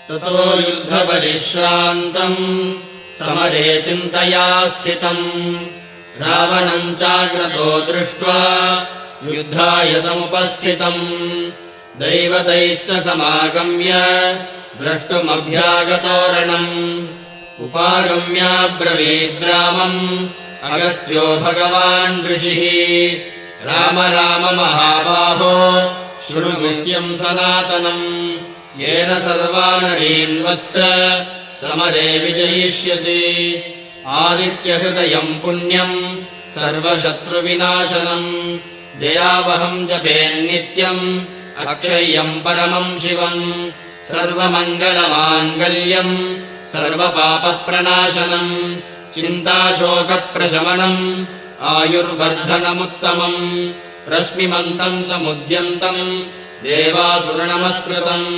ततो युद्धपरिश्रान्तम् समरे चिन्तया स्थितम् रावणम् चाग्रतो दृष्ट्वा युद्धाय समुपस्थितम् दैवतैश्च समागम्य द्रष्टुमभ्यागतोरणम् उपागम्याब्रवीद्रामम् अगस्त्यो भगवान् ऋषिः राम राम महाबाहो शृणु नित्यम् सनातनम् येन सर्वानरीन् वत्स समरे विजयिष्यसि आदित्यहृदयम् पुण्यम् सर्वशत्रुविनाशनम् जयावहम् जपेन्नित्यम् अक्षय्यम् परमम् शिवम् सर्वमङ्गलमाङ्गल्यम् सर्वपापप्रणाशनम् चिन्ताशोकप्रशमनम् आयुर्वर्धनमुत्तमम् रश्मिमन्तम् समुद्यन्तम् देवासुरनमस्कृतम्